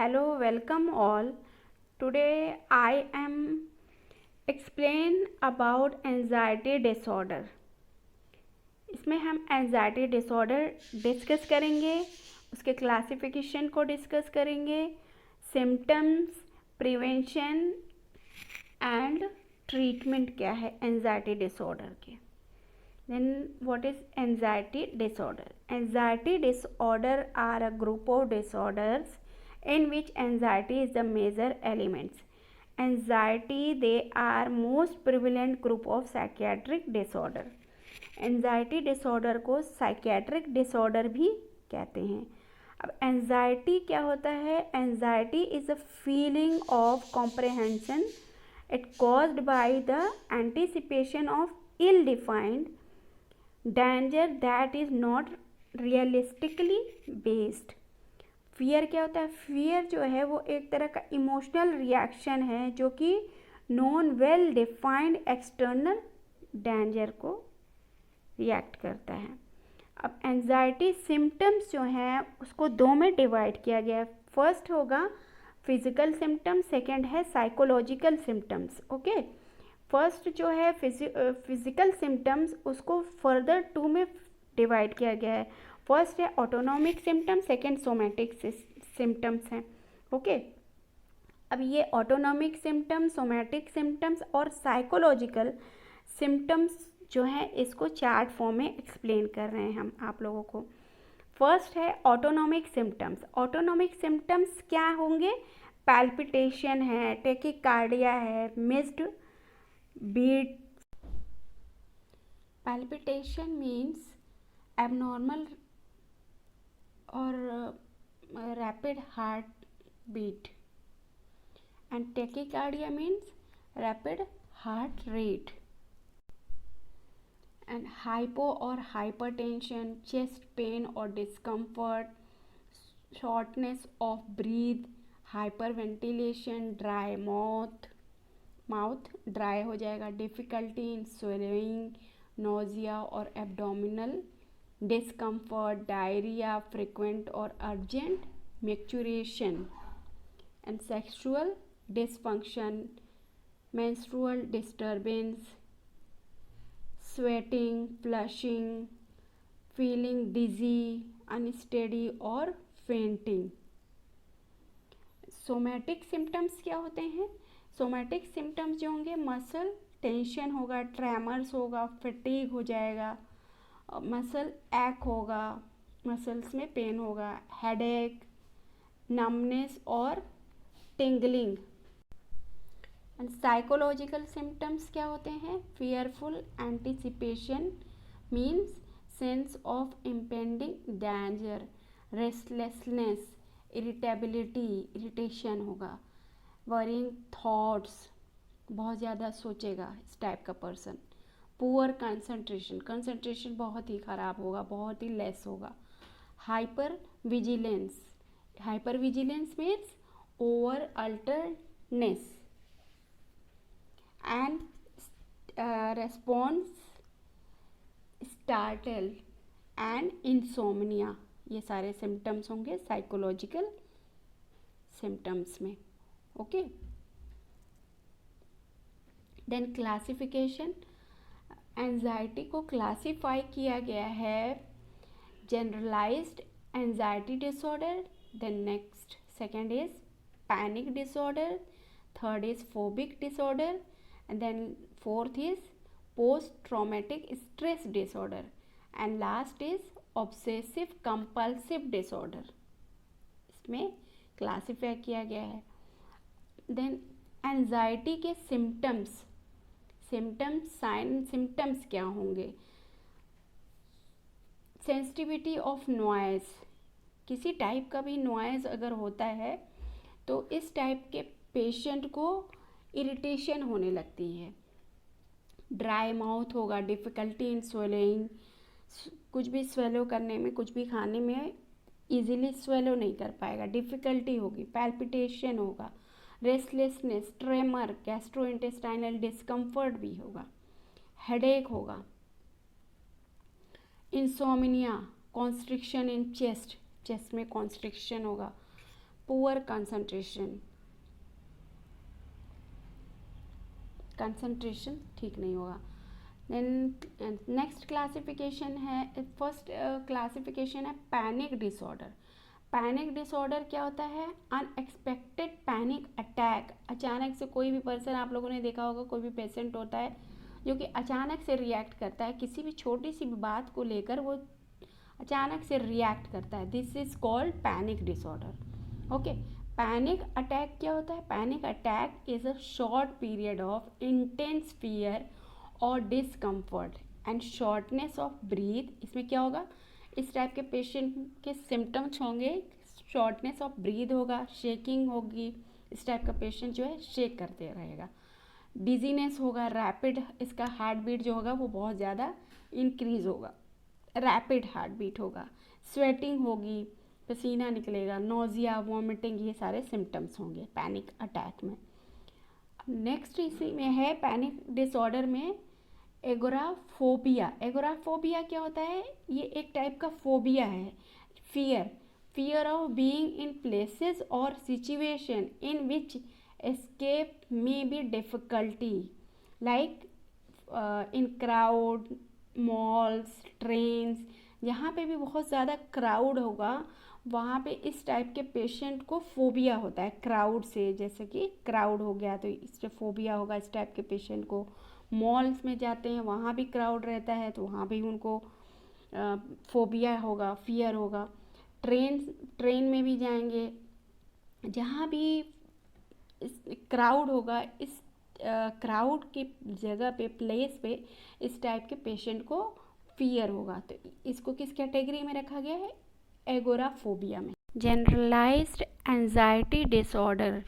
Hello, welcome all. Today I am explain about anxiety disorder. इसमें हम anxiety disorder discuss करेंगे, उसके classification को डिस्कस करेंगे, सिम्टम्स, प्रिवेंशन एंड ट्रीटमेंट क्या है एंजाइटी डिसऑर्डर के. Then what is anxiety disorder? Anxiety disorder are a group of disorders in which anxiety is the major elements. Anxiety, they are most prevalent group of psychiatric disorder. Anxiety disorder को psychiatric disorder भी कहते हैं. अब anxiety क्या होता है? Anxiety is a feeling of comprehension. It caused by the anticipation of ill-defined danger that is not realistically based. Fear क्या होता है? फियर जो है वो एक तरह का इमोशनल रिएक्शन है जो कि non well defined external danger को रिएक्ट करता है. अब एंजाइटी सिम्टम्स जो हैं उसको दो में डिवाइड किया गया है. फर्स्ट होगा फिजिकल सिम्टम्स, सेकेंड है साइकोलॉजिकल सिम्टम्स. ओके, फर्स्ट जो है फिजिकल सिम्टम्स उसको फर्दर टू में डिवाइड किया गया है. फर्स्ट है autonomic symptoms, second somatic symptoms हैं. ओके, अब ये ऑटोनॉमिक सिम्टम्स, सोमैटिक सिम्टम्स और साइकोलॉजिकल सिम्टम्स जो हैं इसको चार्ट फॉर्म में एक्सप्लेन कर रहे हैं हम आप लोगों को. फर्स्ट है ऑटोनॉमिक सिम्टम्स. ऑटोनॉमिक सिम्टम्स क्या होंगे? पैल्पिटेशन है, टेकिकार्डिया है, missed beat. Palpitation means abnormal or rapid heart beat, and tachycardia means rapid heart rate, and hypo or hypertension, chest pain or discomfort, shortness of breath, hyperventilation, dry mouth dry हो जाएगा, difficulty in swelling, nausea और abdominal discomfort, diarrhoea, frequent और urgent micturition, and sexual dysfunction, menstrual disturbance, sweating, flushing, feeling dizzy, unsteady और fainting. Somatic symptoms क्या होते हैं? Somatic symptoms जो होंगे मसल टेंशन होगा, ट्रेमर्स होगा, फटीग हो जाएगा, मसल एक होगा, मसल्स में पेन होगा, हेडेक, नमनेस और टिंगलिंग. एंड साइकोलॉजिकल सिम्टम्स क्या होते हैं? Fearful anticipation means sense of impending danger, restlessness, irritation होगा, वरिंग थॉट्स, बहुत ज़्यादा सोचेगा इस टाइप का पर्सन, पुअर कंसंट्रेशन बहुत ही ख़राब होगा, बहुत ही लेस होगा, hyper vigilance means over alertness, and response startle and insomnia. ये सारे सिम्टम्स होंगे साइकोलॉजिकल सिम्टम्स में. Okay, then classification. एंजाइटी को क्लासीफाई किया गया है generalised anxiety disorder, then next second is panic disorder, third is phobic disorder, and then fourth is post traumatic stress disorder, and last is obsessive compulsive disorder. इसमें classify किया गया है. Then anxiety के symptoms sign symptoms क्या होंगे? Sensitivity of noise, किसी type का भी नॉइज़ अगर होता है तो इस टाइप के पेशेंट को इरिटेशन होने लगती है. ड्राई माउथ होगा, डिफ़िकल्टी इन स्वेलोइंग, कुछ भी स्वेलो करने में, कुछ भी खाने में इजीली स्वेलो नहीं कर पाएगा, डिफ़िकल्टी होगी, पैल्पिटेशन होगा, रेस्टलेसनेस, ट्रेमर, गैस्ट्रोइंटेस्टाइनल डिस्कम्फर्ट भी होगा, हेडेक होगा, इंसोमिनिया, कॉन्स्ट्रिक्शन इन चेस्ट में कॉन्स्ट्रिक्शन होगा, पुअर कंसंट्रेशन ठीक नहीं होगा। देन नेक्स्ट क्लासिफिकेशन है, फर्स्ट क्लासिफिकेशन है पैनिक डिसऑर्डर। पैनिक डिसऑर्डर क्या होता है? Unexpected panic attack. अचानक से कोई भी पर्सन, आप लोगों ने देखा होगा, कोई भी पेशेंट होता है जो कि अचानक से रिएक्ट करता है, किसी भी छोटी सी भी बात को लेकर वो अचानक से रिएक्ट करता है। This is called panic disorder. Okay, panic attack क्या होता है? Panic attack is a short period of intense fear और discomfort and shortness of breath. इसमें क्या होगा? इस टाइप के पेशेंट के सिम्टम्स होंगे, शॉर्टनेस ऑफ ब्रीथ होगा, शेकिंग होगी, इस टाइप का पेशेंट जो है शेक करते रहेगा, डिजीनेस होगा, रैपिड इसका हार्ट बीट जो होगा वो बहुत ज़्यादा इंक्रीज होगा, रैपिड हार्ट बीट होगा, स्वेटिंग होगी, पसीना निकलेगा, नोजिया, वॉमिटिंग, ये सारे सिम्टम्स होंगे पैनिक अटैक में। नेक्स्ट इसी में है पैनिक डिसऑर्डर में एगोराफोबिया। एगोराफोबिया क्या होता है? ये एक टाइप का फोबिया है, fear of being in places और situation in which escape may be difficulty, like in crowd, malls, trains, जहाँ पे भी बहुत ज़्यादा क्राउड होगा वहाँ पे इस टाइप के पेशेंट को फोबिया होता है क्राउड से। जैसे कि क्राउड हो गया तो इससे फोबिया होगा इस टाइप के पेशेंट को। मॉल्स में जाते हैं, वहाँ भी क्राउड रहता है तो वहाँ भी उनको फोबिया होगा, फियर होगा। ट्रेन में भी जाएंगे, जहाँ भी क्राउड होगा, इस क्राउड की जगह पे, प्लेस पे इस टाइप के पेशेंट को फियर होगा। तो इसको किस कैटेगरी में रखा गया है? एगोराफोबिया में। Generalised anxiety disorder,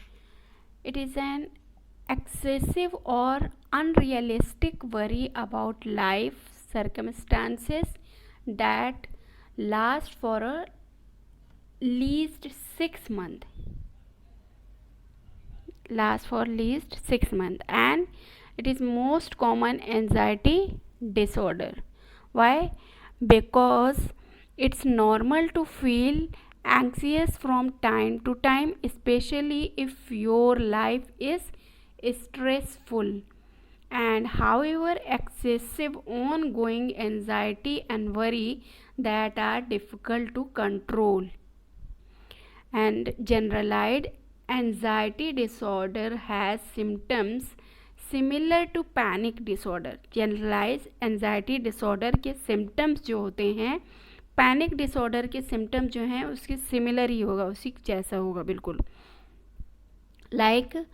it is an excessive or unrealistic worry about life circumstances that last for at least 6 months, and it is most common anxiety disorder. Why? Because it's normal to feel anxious from time to time, especially if your life is stressful, and however excessive ongoing anxiety and worry that are difficult to control. And generalized anxiety disorder has symptoms similar to panic disorder. generalized anxiety disorder के symptoms जो होते हैं panic disorder के symptom जो हैं उसके similar ही होगा, उसी जैसा होगा बिल्कुल। Like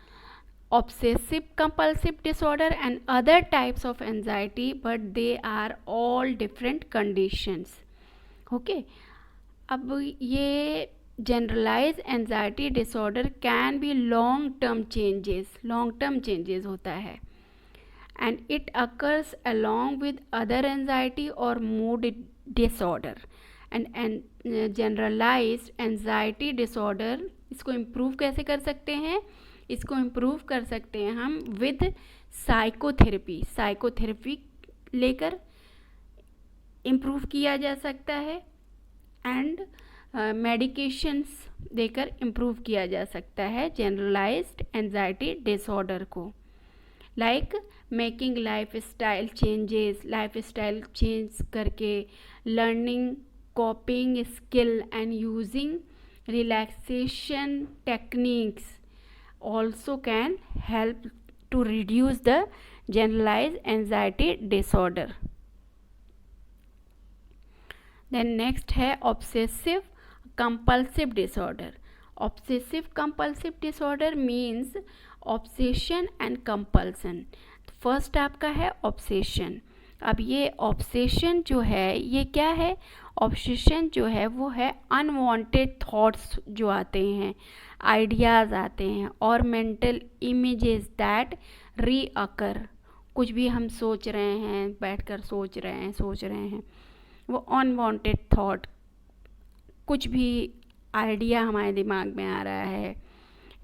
obsessive compulsive disorder and other types of anxiety, but they are all different conditions. Okay, अब ये generalized anxiety disorder can be long term changes होता है, and it occurs along with other anxiety or mood disorder. and generalized anxiety disorder, इसको improve कैसे कर सकते हैं? इसको इम्प्रूव कर सकते हैं हम विद साइकोथेरेपी लेकर इम्प्रूव किया जा सकता है, एंड मेडिकेशंस देकर इम्प्रूव किया जा सकता है जनरलाइज्ड एंजाइटी डिसऑर्डर को। Like making life style change करके, learning coping skill and using relaxation techniques also can help to reduce the generalized anxiety disorder. Then next है obsessive compulsive disorder. Obsessive compulsive disorder means obsession and compulsion. First आपका है obsession. अब ये obsession जो है ये क्या है? obsession जो है वो है unwanted thoughts जो आते हैं, आइडियाज़ आते हैं, और मेंटल इमेजेस दैट रीअकर। कुछ भी हम सोच रहे हैं, बैठकर सोच रहे हैं, वो अनवांटेड थॉट, कुछ भी आइडिया हमारे दिमाग में आ रहा है,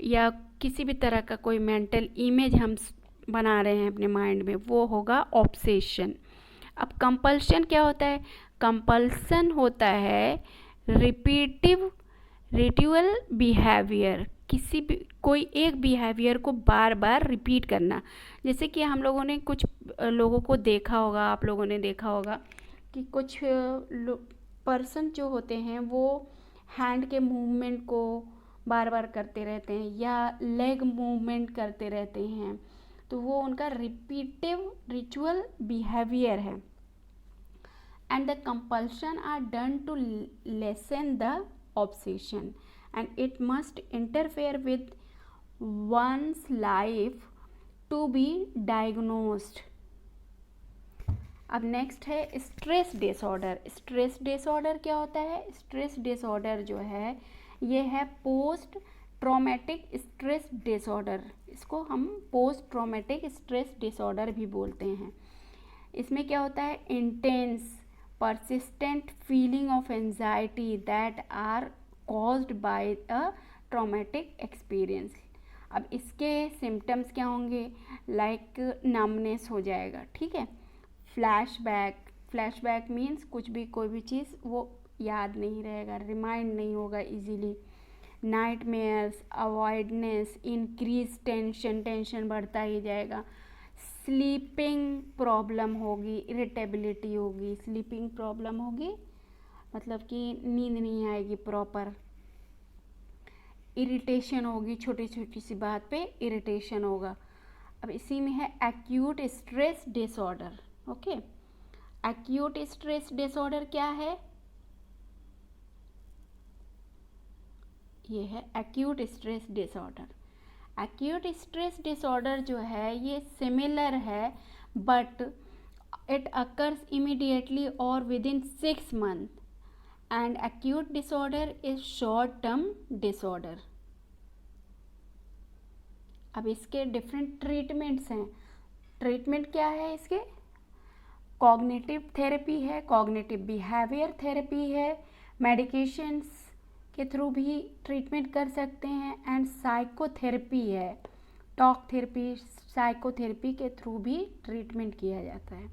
या किसी भी तरह का कोई मेंटल इमेज हम बना रहे हैं अपने माइंड में, वो होगा ऑब्सेशन। अब कंपल्शन क्या होता है? कंपल्सन होता है रिचुअल बिहेवियर, किसी भी कोई एक बिहेवियर को बार बार रिपीट करना। जैसे कि हम लोगों ने कुछ लोगों को देखा होगा, आप लोगों ने देखा होगा कि कुछ पर्सन जो होते हैं वो हैंड के मूवमेंट को बार बार करते रहते हैं या लेग मूवमेंट करते रहते हैं, तो वो उनका रिपीटिव रिचुअल बिहेवियर है। And the compulsion are done to lessen the obsession, and it must interfere with one's life to be diagnosed. अब नेक्स्ट है स्ट्रेस डिसऑर्डर। स्ट्रेस डिसऑर्डर क्या होता है? स्ट्रेस डिसऑर्डर जो है ये है पोस्ट ट्रॉमेटिक स्ट्रेस डिसऑर्डर। इसको हम पोस्ट ट्रॉमेटिक स्ट्रेस डिसऑर्डर भी बोलते हैं। इसमें क्या होता है? Intense persistent feeling of anxiety that are caused by a traumatic experience। अब इसके सिम्टम्स क्या होंगे? लाइक नमनेस हो जाएगा, ठीक है। फ्लैशबैक मीन्स कुछ भी, कोई भी चीज़ वो याद नहीं रहेगा, रिमाइंड नहीं होगा इजीली। नाइटमेयर्स, अवॉइडनेस, इंक्रीज टेंशन बढ़ता ही जाएगा। स्लीपिंग प्रॉब्लम होगी, इरिटेबिलिटी होगी। स्लीपिंग प्रॉब्लम होगी मतलब कि नींद नहीं आएगी प्रॉपर। इरिटेशन होगी, छोटी छोटी सी बात पे इरिटेशन होगा। अब इसी में है acute stress disorder. Okay, acute stress disorder क्या है? ये है acute stress disorder. Acute stress disorder जो है ये सिमिलर है बट इट अकर्स इमीडिएटली और with in 6 months, and acute disorder is short term disorder. अब इसके डिफरेंट ट्रीटमेंट्स हैं। ट्रीटमेंट क्या है इसके? कॉग्निटिव थेरेपी है, कॉग्निटिव बिहेवियर थेरेपी है, मेडिकेशंस के थ्रू भी ट्रीटमेंट कर सकते हैं, एंड साइकोथेरेपी है। टॉक थेरेपी, साइकोथेरेपी के थ्रू भी ट्रीटमेंट किया जाता है।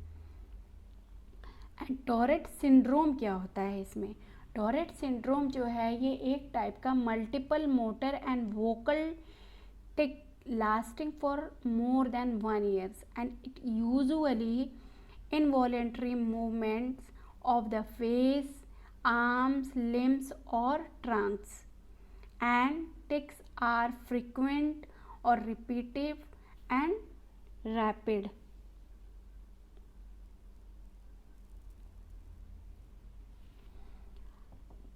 एंड टॉरेट सिंड्रोम क्या होता है इसमें? टॉरेट सिंड्रोम जो है ये एक टाइप का multiple motor and vocal tick lasting for more than 1 year, and it usually involuntary movements of the face, arms, limbs or trunks, and tics are frequent or repetitive and rapid.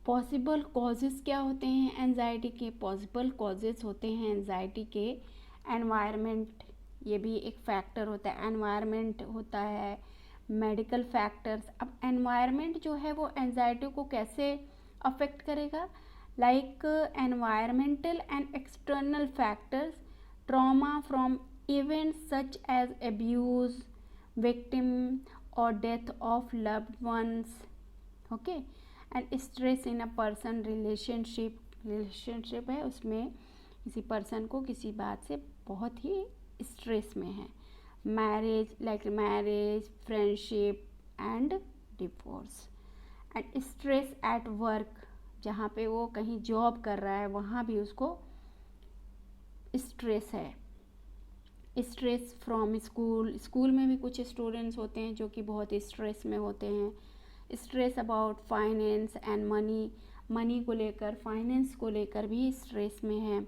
Possible causes क्या होते हैं anxiety के? Possible causes होते हैं anxiety के environment, ये भी एक फैक्टर होता है। एनवायरनमेंट होता है, मेडिकल फैक्टर्स। अब एनवायरनमेंट जो है वो एंजाइटी को कैसे अफेक्ट करेगा? Like environmental and external factors, trauma from events such as abuse, victim और death of loved ones. Okay, and stress in a person relationship है, उसमें किसी पर्सन को किसी बात से बहुत ही स्ट्रेस में है। Marriage, friendship and divorce. And stress at work, जहाँ पे वो कहीं जॉब कर रहा है वहाँ भी उसको स्ट्रेस है। स्ट्रेस फ्रॉम स्कूल में भी कुछ स्टूडेंट्स होते हैं जो कि बहुत स्ट्रेस में होते हैं। Stress about finance and money को लेकर, फाइनेंस को लेकर भी स्ट्रेस में है।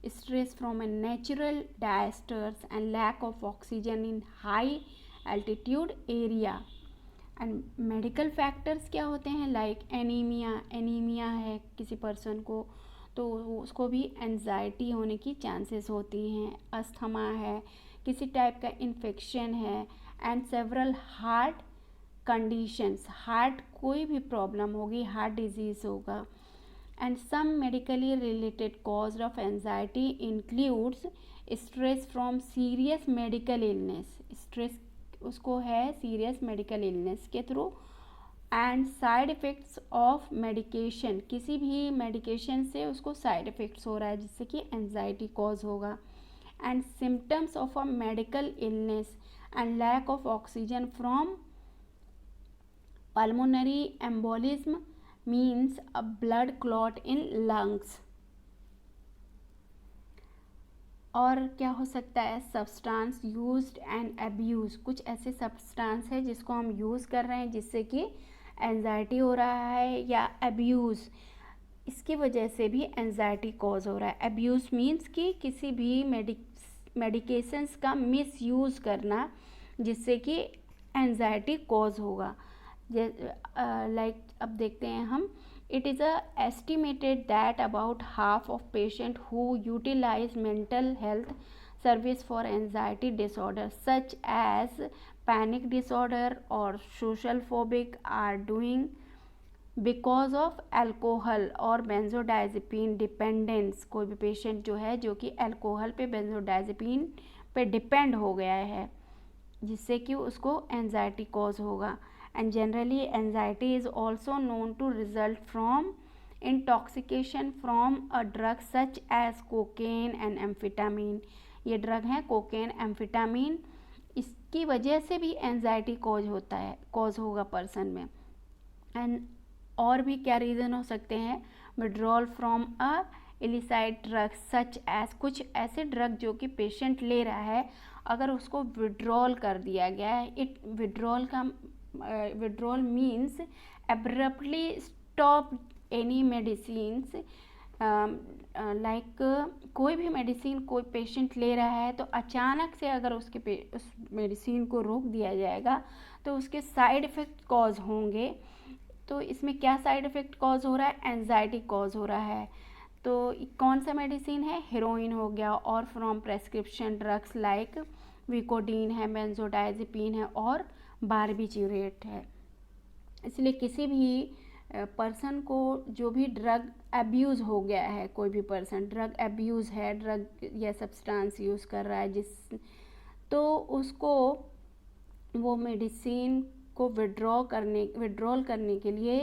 Stress from a natural disasters and lack of oxygen in high altitude area. And medical factors क्या होते हैं? लाइक एनीमिया है किसी पर्सन को तो उसको भी एंजाइटी होने की चांसेस होती हैं। अस्थमा है, किसी टाइप का इन्फेक्शन है, and several heart conditions, heart कोई भी प्रॉब्लम होगी, हार्ट डिजीज़ होगा। And some medically related cause of anxiety includes stress from serious medical illness. Stress उसको है सीरियस मेडिकल इलनेस के through. And side effects of medication, किसी भी medication से उसको साइड इफ़ेक्ट्स हो रहा है जिससे कि एंजाइटी कॉज होगा। And symptoms of a medical illness and lack of oxygen from pulmonary embolism, means a blood clot in lungs. और क्या हो सकता है, सब्सटेंस यूज्ड एंड अब्यूज, कुछ ऐसे सब्सटेंस है जिसको हम यूज़ कर रहे हैं जिससे कि एंजाइटी हो रहा है, या अब्यूज़, इसकी वजह से भी एंजाइटी कॉज हो रहा है. अब्यूज़ मीन्स कि किसी भी मेडिकेशंस का मिस यूज़ करना जिससे कि एंजाइटी कॉज होगा. लाइक अब देखते हैं हम, it is estimated that about half of patients who utilize mental health service for anxiety disorder such as panic disorder or social phobic are doing because of alcohol और benzodiazepine dependence. कोई भी patient जो है जो कि alcohol पे benzodiazepine पे depend हो गया है जिससे कि उसको एंजाइटी कॉज होगा. And generally anxiety is also known to result from intoxication from a drug such as cocaine and amphetamine. ये ड्रग हैं कोकेन, एम्फेटामिन, इसकी वजह से भी एंजाइटी कॉज होगा पर्सन में. एंड और भी क्या रीज़न हो सकते हैं, withdrawal from a illicit drug such as, कुछ ऐसे ड्रग जो कि पेशेंट ले रहा है अगर उसको विड्रॉल कर दिया गया है. Withdrawal means abruptly stop any medicines. Like कोई भी मेडिसिन कोई पेशेंट ले रहा है तो अचानक से अगर उस मेडिसिन को रोक दिया जाएगा तो उसके साइड इफ़ेक्ट कॉज होंगे. तो इसमें क्या साइड इफ़ेक्ट कॉज हो रहा है, एंजाइटी कॉज हो रहा है. तो कौन सा मेडिसिन है, हेरोइन हो गया, और फ्रॉम प्रेस्क्रिप्शन ड्रग्स लाइक विकोडीन है, बेंजोडाइजेपिन है और बारबिट्यूरेट है. इसलिए किसी भी पर्सन को जो भी ड्रग अब्यूज़ हो गया है, कोई भी पर्सन ड्रग अब्यूज़ है, ड्रग या सब्सटेंस यूज़ कर रहा है तो उसको वो मेडिसिन को विड्रॉल करने के लिए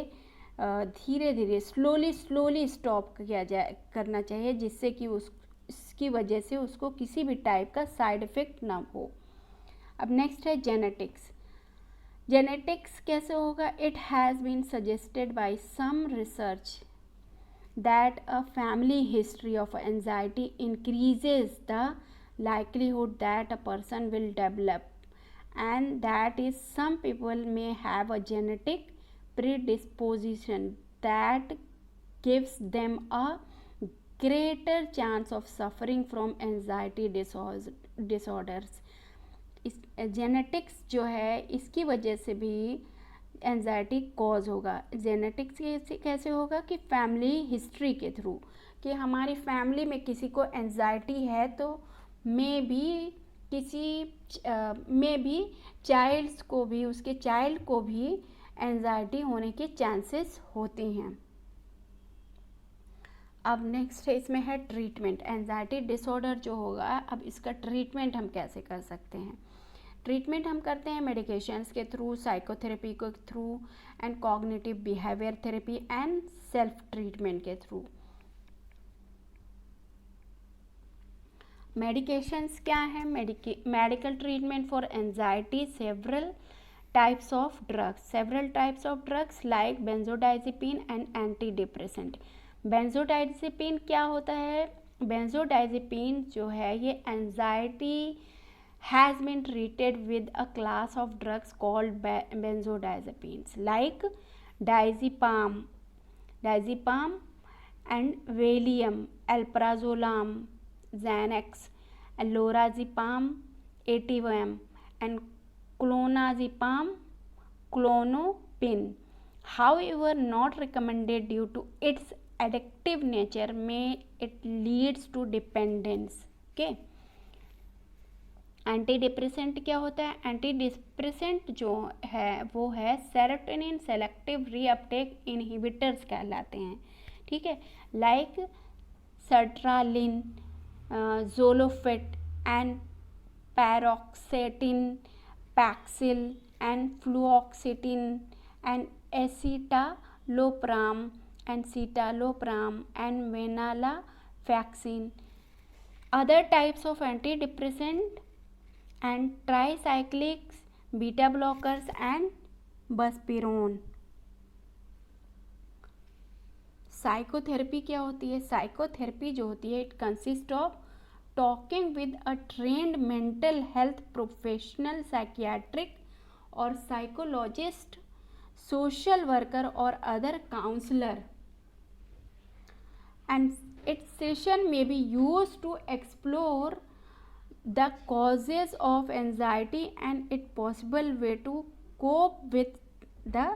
धीरे धीरे स्लोली स्टॉप करना चाहिए जिससे कि उसकी वजह से उसको किसी भी टाइप का साइड इफ़ेक्ट ना हो. अब नेक्स्ट है जेनेटिक्स. जेनेटिक्स कैसे होगा, it has been suggested by some research that a family history of anxiety increases the likelihood that a person will develop, and that is some people may have a genetic predisposition that gives them a greater chance of suffering from anxiety disorders. इस genetics जो है इसकी वजह से भी anxiety cause होगा. Genetics कैसे होगा कि फैमिली हिस्ट्री के थ्रू, कि हमारी फैमिली में किसी को एंजाइटी है तो मे बी चाइल्ड को भी एंजाइटी होने के चांसेस होते हैं. अब नेक्स्ट है इसमें है ट्रीटमेंट. एंजाइटी डिसऑर्डर जो होगा, अब इसका ट्रीटमेंट हम कैसे कर सकते हैं. ट्रीटमेंट हम करते हैं मेडिकेशंस के थ्रू, साइकोथेरेपी के through, and cognitive behaviour therapy and self treatment के थ्रू. मेडिकेशंस क्या है, medical treatment for anxiety, several types of drugs like benzodiazepine and anti depressant. Benzodiazepine क्या होता है, बेंजोडाइजेपिन जो है ये anxiety has been treated with a class of drugs called benzodiazepines like diazepam and valium, alprazolam, Xanax, lorazepam, etivam, and clonazepam, Klonopin. However, not recommended due to its addictive nature, may it leads to dependence. Okay. Anti depressant क्या होता है, anti depressant जो है वो है serotonin selective reuptake inhibitors कहलाते हैं. ठीक है, like sertraline, Zolofit and paroxetine, Paxil and fluoxetine and escitalopram and citalopram and venlafaxine. Other types of antidepressant and tricyclics, beta blockers and buspirone. Psychotherapy क्या होती है? साइकोथेरेपी जो होती है, it consist of talking with a trend mental health professional, psychiatric और psychologist, social worker or other counselor, and its session may be used to explore the causes of anxiety and its possible way to cope with the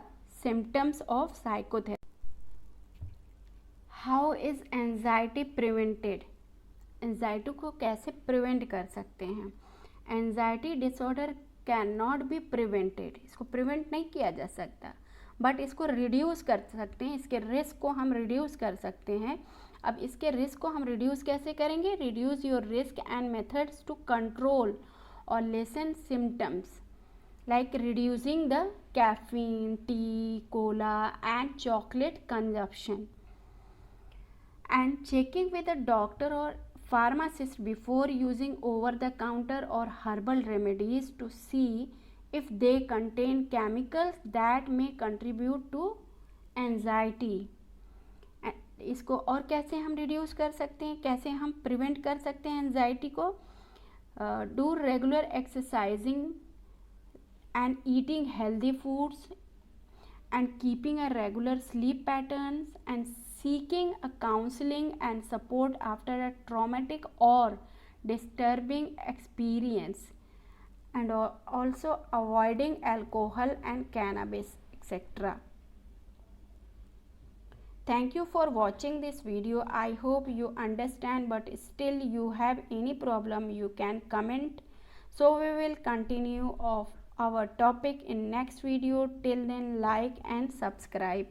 symptoms of psychotherapy. How is anxiety prevented? Anxiety को कैसे prevent कर सकते हैं? Anxiety disorder can not be prevented, इसको prevent नहीं किया जा सकता, बट इसको रिड्यूस कर सकते हैं, इसके रिस्क को हम रिड्यूस कर सकते हैं। अब इसके रिस्क को हम रिड्यूस कैसे करेंगे? Reduce your risk and methods to control और lessen symptoms like reducing the caffeine, tea, cola and chocolate consumption, and checking with a doctor or pharmacist before using over the counter or herbal remedies to see if they contain chemicals that may contribute to anxiety. इसको और कैसे हम reduce कर सकते हैं, कैसे हम prevent कर सकते हैं एंजाइटी को? Do regular exercising and eating healthy foods and keeping a regular sleep patterns and seeking a counseling and support after a traumatic or disturbing experience, and also avoiding alcohol and cannabis, etc. Thank you for watching this video. I hope you understand, but still you have any problem, you can comment. So we will continue of our topic in next video. Till then, like and subscribe.